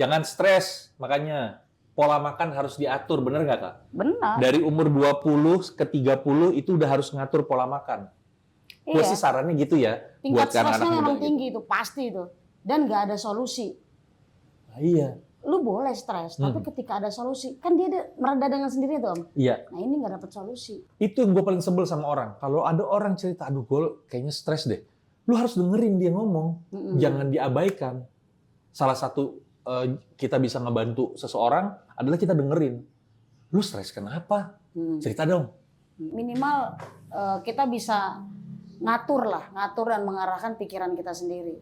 Jangan stres, makanya pola makan harus diatur, bener nggak Kak? Benar. Dari umur 20 ke 30 itu udah harus ngatur pola makan. Gue sih Iya. sarannya gitu ya. Tingkat buat anak-anak stresnya muda memang gitu. tinggi itu, pasti itu. Dan nggak ada solusi. Nah, iya. Lu boleh stres, tapi ketika ada solusi, kan dia mereda dengan sendiri tuh, Om. Iya. Nah ini nggak dapat solusi. Itu yang gue paling sebel sama orang. Kalau ada orang cerita, aduh gue kayaknya stres deh. Lu harus dengerin dia ngomong. Jangan diabaikan. Salah satu kita bisa ngebantu seseorang adalah kita dengerin. Lu stres kenapa? Cerita dong. Minimal kita bisa ngatur dan mengarahkan pikiran kita sendiri.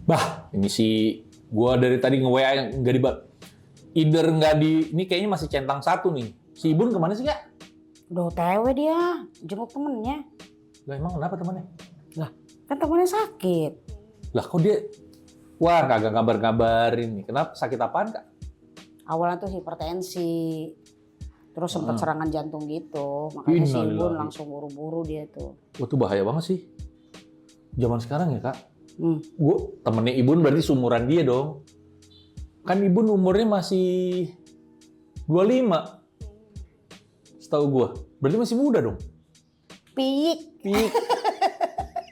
Bah, ini si gua dari tadi nge-WA nggak nggak di, ini kayaknya masih centang satu nih. Si Ibun kemana sih, Kak? Udah OTW dia, jenguk temennya. Lah emang kenapa temannya? Lah, kan temennya sakit. Lah kok dia, wah kagak ngabar-ngabarin nih. Kenapa? Sakit apaan, Kak? Awalnya tuh hipertensi, terus sempat serangan jantung gitu. Makanya si Ibun Innalillahi. langsung buru-buru dia tuh. Wah itu bahaya banget sih. Zaman sekarang ya, Kak. Gue temennya Ibun berarti seumuran dia dong. Kan Ibun umurnya masih 25. Setahu gue. Berarti masih muda dong. Piyik, Pik.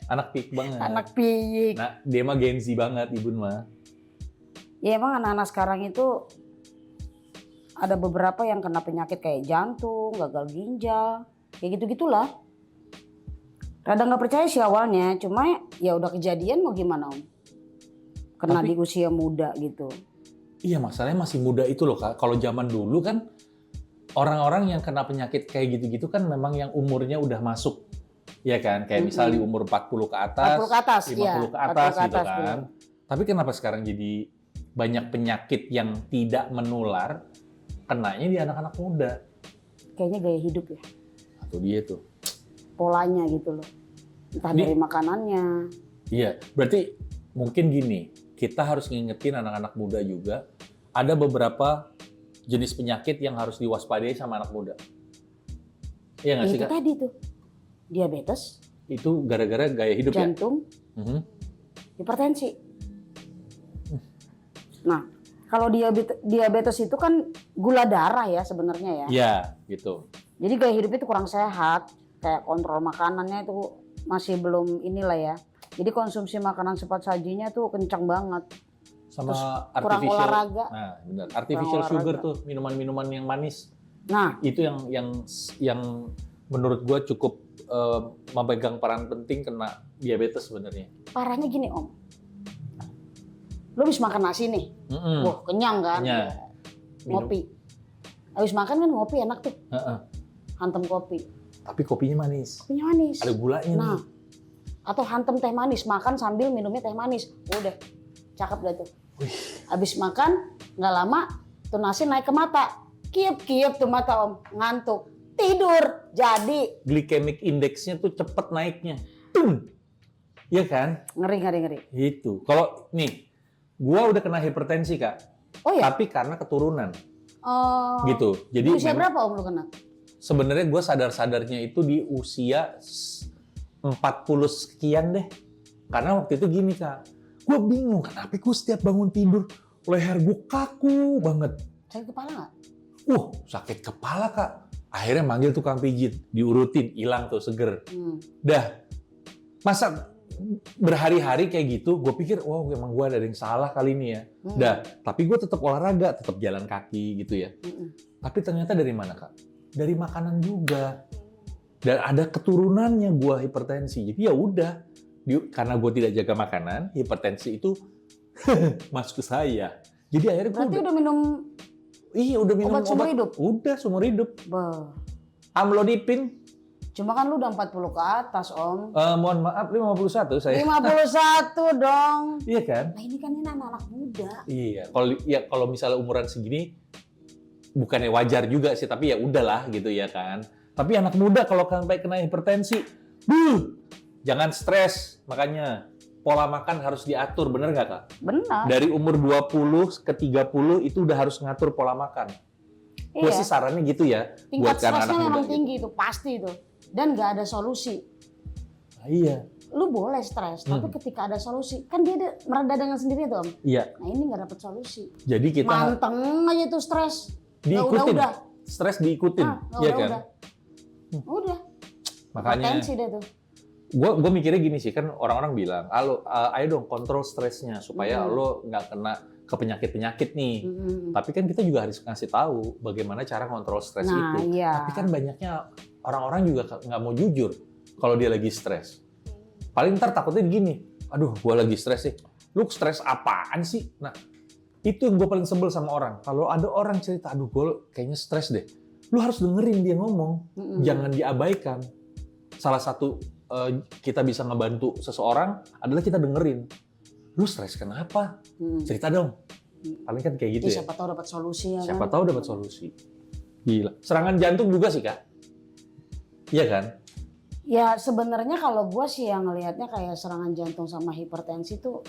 Anak pik banget. anak piyik. Nah, dia mah Gen Z banget Ibun mah. Ya emang anak-anak sekarang itu ada beberapa yang kena penyakit kayak jantung, gagal ginjal, kayak gitu-gitulah. Rada nggak percaya sih awalnya, cuma ya udah kejadian mau gimana Om. Kena di usia muda gitu. Iya, masalahnya masih muda itu loh, Kak. Kalau zaman dulu kan orang-orang yang kena penyakit kayak gitu-gitu kan memang yang umurnya udah masuk. Iya kan? Kayak misal di umur 40 ke atas, 40 ke atas, 50 iya. ke atas 40 ke gitu atas, kan. bener. Tapi kenapa sekarang jadi banyak penyakit yang tidak menular kenanya di anak-anak muda? Kayaknya gaya hidup ya, Atau dia tuh. polanya gitu loh. Entah Ini- dari makanannya. Iya, berarti mungkin gini, kita harus ngingetin anak-anak muda juga, ada beberapa jenis penyakit yang harus diwaspadai sama anak muda. Iya nggak Ya sih, itu Kak? tadi tuh, diabetes, Itu gara-gara gaya hidup ya? jantung, Mhm. hipertensi. Nah, kalau diabetes itu kan gula darah ya sebenarnya ya. Iya, gitu. Jadi gaya hidup itu kurang sehat, kayak kontrol makanannya itu masih belum inilah ya. Jadi konsumsi makanan cepat sajinya tuh kencang banget. Sama kurang artificial. olahraga. Nah, benar. Artificial Kurang sugar olahraga. tuh, minuman-minuman yang manis. Nah, Itu yang menurut gua cukup memegang peran penting kena diabetes sebenarnya. parahnya gini Om. Lo habis makan nasi nih, Mm-mm. wah kenyang kan? Kenyang. Ngopi. Habis makan kan ngopi enak tuh, Heeh. hantem kopi. Tapi kopinya manis. Kopinya manis. Ada gulanya Nah, nih. atau hantem teh manis, makan sambil minumnya teh manis. Udah, cakep dah tuh. Habis makan, nggak lama, tuh nasi naik ke mata. Kiep-kiep tuh mata Om, ngantuk. Tidur, jadi. Glycemic index-nya tuh cepet naiknya. Tum. Iya kan? Ngeri. Itu. Kalau nih, gua udah kena hipertensi, Kak. Oh ya? Tapi karena keturunan. Oh, Gitu. Jadi di usia memang- berapa Om lu kena? sebenarnya gue sadar-sadarnya itu di usia 40 sekian deh. Karena waktu itu gini, Kak. Gue bingung, kenapa gue setiap bangun tidur, leher gue kaku banget. Sakit kepala nggak? Sakit kepala, Kak. Akhirnya manggil tukang pijit, diurutin, hilang tuh, seger. Dah, masa berhari-hari kayak gitu, gue pikir, wow emang gue ada yang salah kali ini ya. Dah, tapi gue tetap olahraga, tetap jalan kaki gitu ya. Tapi ternyata dari mana, Kak? Dari makanan juga. Dan ada keturunannya gue hipertensi. Jadi ya udah, karena gue tidak jaga makanan, hipertensi itu masuk ke saya. Jadi akhirnya gue Berarti udah minum udah minum obat seumur hidup? Udah seumur hidup. Bah. Amlodipin, Cuma kan lu udah 40 ke atas Om. mohon maaf 51 saya. 51 dong. Iya kan? Nah ini kan ini anak-anak muda. Iya, kalau misalnya umuran segini bukannya wajar juga sih, tapi ya udahlah gitu ya kan. Tapi anak muda kalau sampai kena hipertensi, jangan stres, makanya pola makan harus diatur, bener nggak Kak? Benar. Dari umur 20 ke 30 itu udah harus ngatur pola makan. Gue Iya. sih sarannya gitu ya. Tingkat buat anak-anak stresnya muda memang gitu. tinggi itu, pasti itu. Dan nggak ada solusi. Nah, iya. Lu boleh stres, tapi ketika ada solusi, kan dia mereda dengan sendirinya tuh Om. Iya. Nah ini nggak dapet solusi. Jadi kita Manteng aja tuh stres. diikutin. Udah. Stres diikutin. Nah, Iya kan? Udah. Makanya Potensi deh tuh. gue mikirnya gini sih, kan orang-orang bilang, ayo dong kontrol stresnya supaya lo nggak kena ke penyakit-penyakit nih. Tapi kan kita juga harus ngasih tahu bagaimana cara kontrol stres Nah, itu. iya. Tapi kan banyaknya orang-orang juga nggak mau jujur kalau dia lagi stres. Paling ntar takutnya gini, aduh gue lagi stres sih. Lu stres apaan sih? Nah, itu yang gue paling sebel sama orang. Kalau ada orang cerita, aduh gue kayaknya stres deh. Lu harus dengerin dia ngomong, jangan diabaikan. Salah satu kita bisa ngebantu seseorang adalah kita dengerin. Lu stres kenapa? Cerita dong. Paling kan kayak gitu ya. Siapa tahu dapat solusi ya Siapa kan? tahu dapat solusi. Gila. Serangan jantung juga sih Kak. Iya kan? Ya sebenarnya kalau gue sih yang ngelihatnya kayak serangan jantung sama hipertensi tuh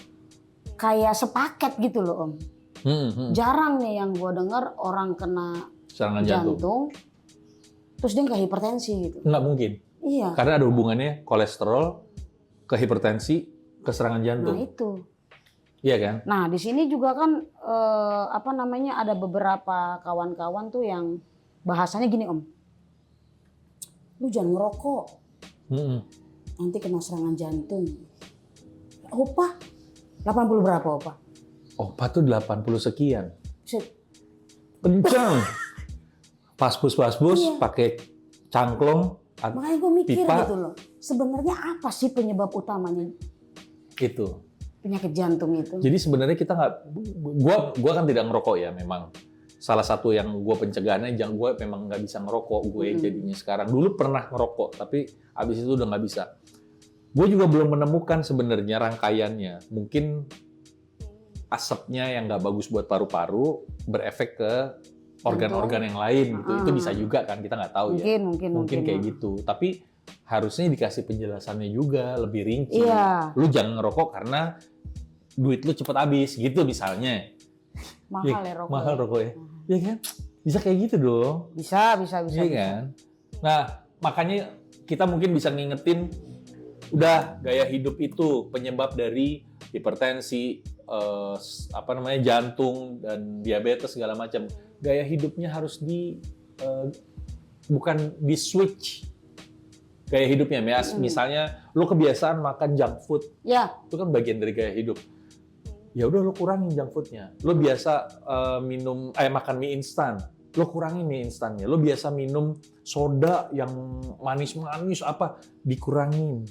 kayak sepaket gitu loh Om. Jarang nih yang gue dengar orang kena Serangan jantung. jantung terus dia nggak hipertensi gitu. Nggak mungkin. Iya. Karena ada hubungannya kolesterol ke hipertensi ke serangan jantung. Nah itu. Iya kan? Nah di sini juga kan ada beberapa kawan-kawan tuh yang bahasanya gini Om. Lu jangan ngerokok, nanti kena serangan jantung. Opa, 80 berapa Opa? Opa tuh 80 sekian. Set. Kencang. Pas-pus Iya. pakai cangklong. Makanya gue mikir pipa. gitu loh. Sebenarnya apa sih penyebab utamanya Itu. penyakit jantung itu? Jadi sebenarnya kita nggak, gua kan tidak ngerokok ya memang. Salah satu yang gue pencegahannya, gue memang nggak bisa ngerokok gue jadinya sekarang. Dulu pernah ngerokok, tapi abis itu udah nggak bisa. Gue juga belum menemukan sebenarnya rangkaiannya. Mungkin asapnya yang nggak bagus buat paru-paru berefek ke organ-organ yang lain gitu. Itu bisa juga kan, kita nggak tahu ya. Mungkin kayak gitu. Tapi harusnya dikasih penjelasannya juga lebih rinci. Iya. Lu jangan ngerokok karena duit lu cepet habis gitu misalnya. Mahal ya rokok. Mahal rokok ya. Iya kan? Bisa kayak gitu dong. Bisa. Iya kan? Nah, makanya kita mungkin bisa ngingetin, udah gaya hidup itu penyebab dari hipertensi, jantung dan diabetes segala macam. Gaya hidupnya harus bukan di switch. Gaya hidupnya, misalnya lu kebiasaan makan junk food, Ya. itu kan bagian dari gaya hidup. Ya udah lu kurangin junk foodnya. Lu biasa makan mie instan, lu kurangin mie instannya. Lu biasa minum soda yang manis-manis dikurangin.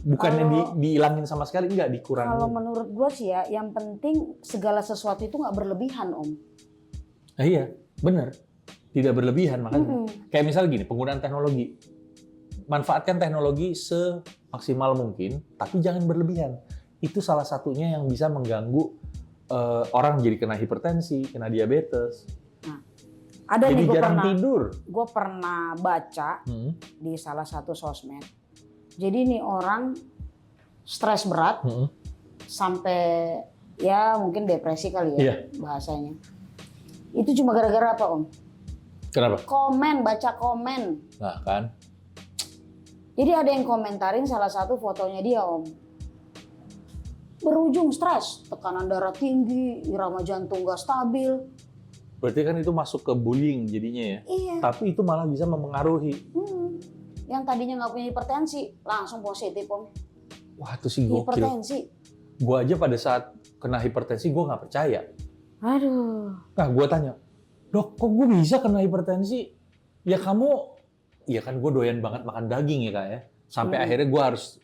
Bukannya dihilangin sama sekali, enggak, dikurangin. Kalau menurut gue sih ya, yang penting segala sesuatu itu nggak berlebihan Om. Iya, benar. Tidak berlebihan makanya. Kayak misalnya gini, penggunaan teknologi. Manfaatkan teknologi semaksimal mungkin, tapi jangan berlebihan. Itu salah satunya yang bisa mengganggu orang jadi kena hipertensi, kena diabetes. Nah, ada jadi nih jarang tidur. Gue pernah baca di salah satu sosmed. Jadi nih orang stres berat sampai ya mungkin depresi kali ya bahasanya. Itu cuma gara-gara apa Om? Kenapa? Baca komen. Nah kan. Jadi ada yang komentarin salah satu fotonya dia Om. Berujung stres, tekanan darah tinggi, irama jantung gak stabil. Berarti kan itu masuk ke bullying jadinya ya. Iya. Tapi itu malah bisa mempengaruhi. Yang tadinya nggak punya hipertensi, langsung positif Om. Wah itu sih gokil. Hipertensi. Gue aja pada saat kena hipertensi gue nggak percaya. Aduh. Nah gue tanya, dok kok gue bisa kena hipertensi? Ya kan gue doyan banget makan daging ya Kak ya. Sampai akhirnya gue harus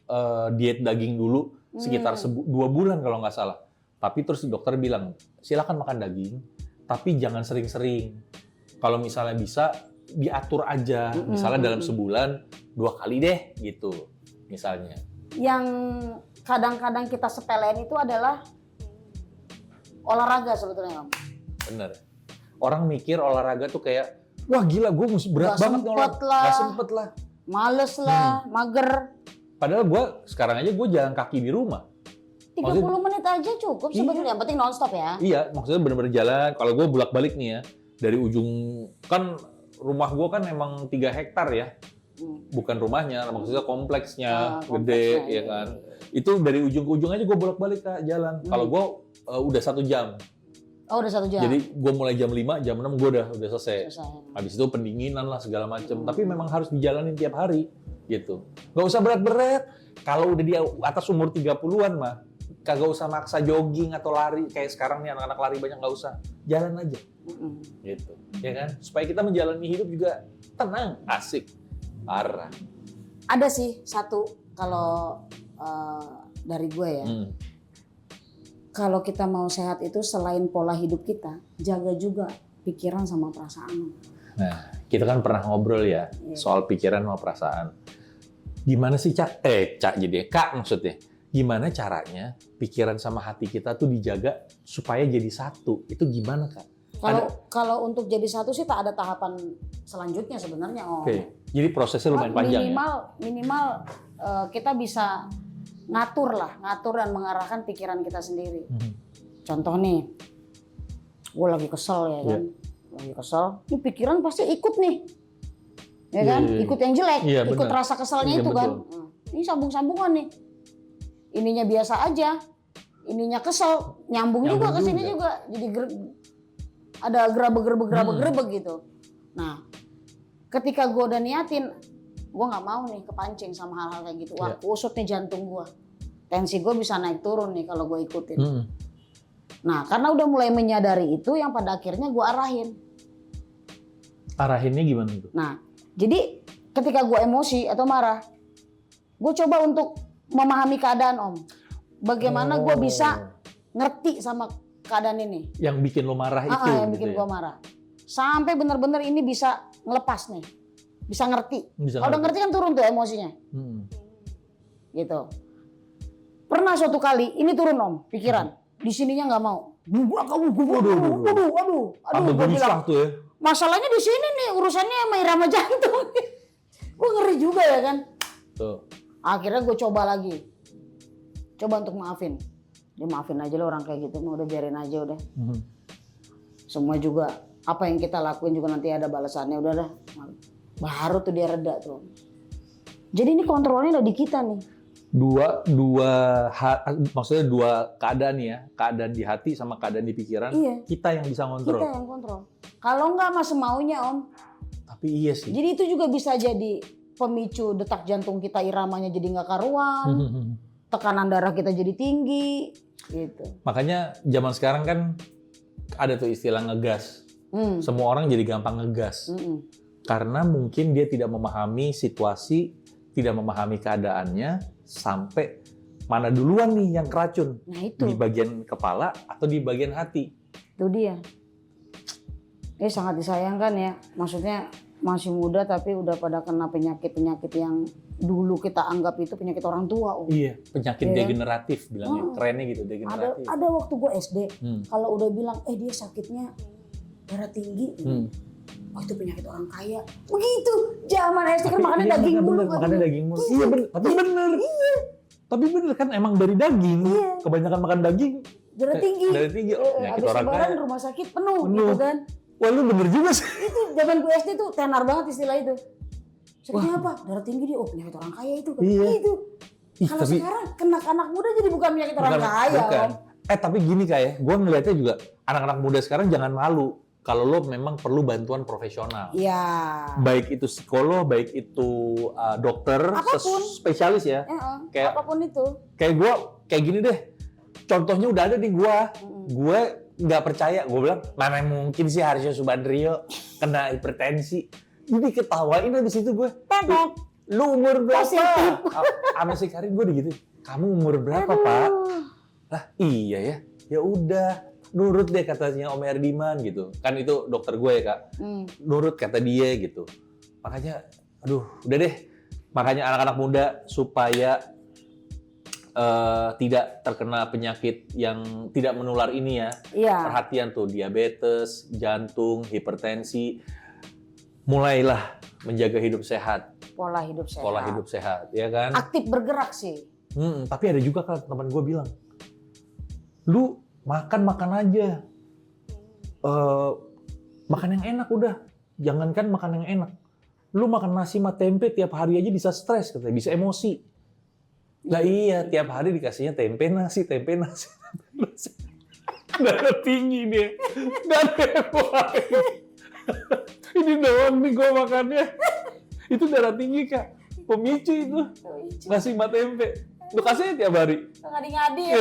diet daging dulu sekitar 2 bulan kalau nggak salah. Tapi terus dokter bilang, silakan makan daging, tapi jangan sering-sering. Kalau misalnya bisa, diatur aja. Misalnya dalam sebulan 2 kali deh gitu misalnya. Yang kadang-kadang kita sepelein itu adalah olahraga sebetulnya Om. Bener. Orang mikir olahraga tuh kayak, wah gila gue mesti berat banget olahraga. Gak sempet lah. Males lah, mager. Padahal gue sekarang aja gue jalan kaki di rumah. 30 menit aja cukup sebetulnya. Yang penting nonstop ya. Iya, maksudnya bener-bener jalan. Kalau gue bolak-balik nih ya, dari ujung, kan rumah gue kan emang 3 hektar ya. Bukan rumahnya, maksudnya kompleksnya gede ya kan. Itu dari ujung ke ujung aja gue bolak-balik Kak, jalan. Kalau gue udah 1 jam. Oh udah 1 jam. Jadi gue mulai jam 5, jam 6 gue udah selesai. Habis itu pendinginan lah segala macem. Tapi memang harus dijalanin tiap hari gitu. Gak usah berat-berat. Kalau udah di atas umur 30-an mah, kagak usah maksa jogging atau lari kayak sekarang nih anak-anak lari banyak, nggak usah, jalan aja, gitu, ya kan? Supaya kita menjalani hidup juga tenang, asik, parah. Ada sih satu kalau dari gue ya, kalau kita mau sehat itu selain pola hidup kita, jaga juga pikiran sama perasaan. Nah, kita kan pernah ngobrol ya soal pikiran sama perasaan. Gimana sih Kak jadi Kak maksudnya? Gimana caranya pikiran sama hati kita tuh dijaga supaya jadi satu? Itu gimana Kak? Kalau untuk jadi satu sih tak ada tahapan selanjutnya sebenarnya. Oke. Jadi prosesnya lumayan panjang minimal kita bisa ngatur dan mengarahkan pikiran kita sendiri. Contoh nih, gue lagi kesel ya kan, lagi kesel, ini pikiran pasti ikut nih, ya kan, ikut yang jelek, ikut rasa keselnya itu kan. Ini sambung-sambungan nih. Ininya biasa aja, ininya kesel, nyambung juga ke sini juga. Jadi ada gerabek gitu. Nah, ketika gue udah niatin, gue nggak mau nih kepancing sama hal-hal kayak gitu. Wah, kusut nih jantung gue. Tensi gue bisa naik turun nih kalau gue ikutin. Nah, karena udah mulai menyadari itu, yang pada akhirnya gue arahin. Arahinnya gimana itu? Nah, jadi ketika gue emosi atau marah, gue coba untuk memahami keadaan Om. Bagaimana gue bisa ngerti sama keadaan ini. Yang bikin lo marah itu. Yang bikin gue marah. Sampai benar-benar ini bisa ngelepas nih. Bisa ngerti. Kalau udah ngerti kan turun tuh emosinya. Gitu. Pernah suatu kali, ini turun Om, pikiran. Di sininya nggak mau. Aduh. Gue bilang, tuh ya. masalahnya di sini nih, urusannya sama irama jantung. Gue ngeri juga ya kan. Tuh. Akhirnya gue coba lagi. Coba untuk maafin. Dia maafin aja lo orang kayak gitu, udah biarin aja udah. Semua juga, apa yang kita lakuin juga nanti ada balasannya, udah dah. Baru tuh dia reda tuh. Jadi ini kontrolnya ada di kita nih. Maksudnya dua keadaan ya, keadaan di hati sama keadaan di pikiran, kita yang bisa kontrol. Kita yang kontrol. Kalau enggak mah semaunya Om. Tapi iya sih. Jadi itu juga bisa jadi pemicu detak jantung kita, iramanya jadi nggak karuan, tekanan darah kita jadi tinggi, gitu. Makanya zaman sekarang kan ada tuh istilah ngegas. Semua orang jadi gampang ngegas. Karena mungkin dia tidak memahami situasi, tidak memahami keadaannya, sampai mana duluan nih yang keracun. Nah itu. Di bagian kepala atau di bagian hati. Itu dia. Sangat disayangkan ya. Maksudnya masih muda tapi udah pada kena penyakit-penyakit yang dulu kita anggap itu penyakit orang tua. Iya, penyakit degeneratif bilangnya. Kerennya gitu, degeneratif. Ada waktu gue SD, kalau udah bilang, dia sakitnya darah tinggi. Oh itu penyakit orang kaya. Begitu. Zaman SD kan makannya daging mulu. Makannya daging mulu. Iya bener. Tapi bener. Tapi bener kan emang dari daging. Kebanyakan makan daging. Darah tinggi. Darah tinggi. Habis lebaran rumah sakit penuh. Gitu kan. Wah lu bener juga sih. Itu zaman gue SD tuh tenar banget istilah itu. Sakitnya apa? Darah tinggi dia. Oh penyakit orang kaya itu. Gitu. Kalau sekarang kena anak muda jadi bukan penyakit orang kaya. Bukan. Tapi gini kayak, gue ngeliatnya juga anak-anak muda sekarang jangan malu. Kalau lo memang perlu bantuan profesional. Iya. Baik itu psikolog, baik itu dokter, spesialis ya. Kayak apapun itu. Kayak gue, kayak gini deh. Contohnya udah ada di gue. Gue nggak percaya. Gue bilang, mana mungkin sih Harsha Subandrio kena hipertensi. Jadi ketawain di situ gue. Lu umur berapa? Sama si Karin gue gitu. Kamu umur berapa Pak? Lah iya ya. Ya udah. Nurut deh katanya Om Erdiman gitu. Kan itu dokter gue ya Kak. Nurut kata dia gitu. Makanya aduh udah deh. Makanya anak-anak muda supaya tidak terkena penyakit yang tidak menular ini ya. Perhatian tuh diabetes, jantung, hipertensi. Mulailah menjaga hidup sehat. Pola hidup sehat. Pola hidup sehat ya kan. Aktif bergerak sih. Tapi ada juga kan teman gue bilang. Lu makan aja. Makan yang enak udah. Jangankan makan yang enak. Lu makan nasi sama tempe tiap hari aja bisa stres, katanya, bisa emosi. Lah iya, tiap hari dikasihnya tempe nasi. Darah tinggi dia. Darah ini doang nih gue makannya. Itu darah tinggi, Kak. Pemicu itu. Nasi sama tempe. Lu kasihnya tiap hari. Ngadi-ngadi ya.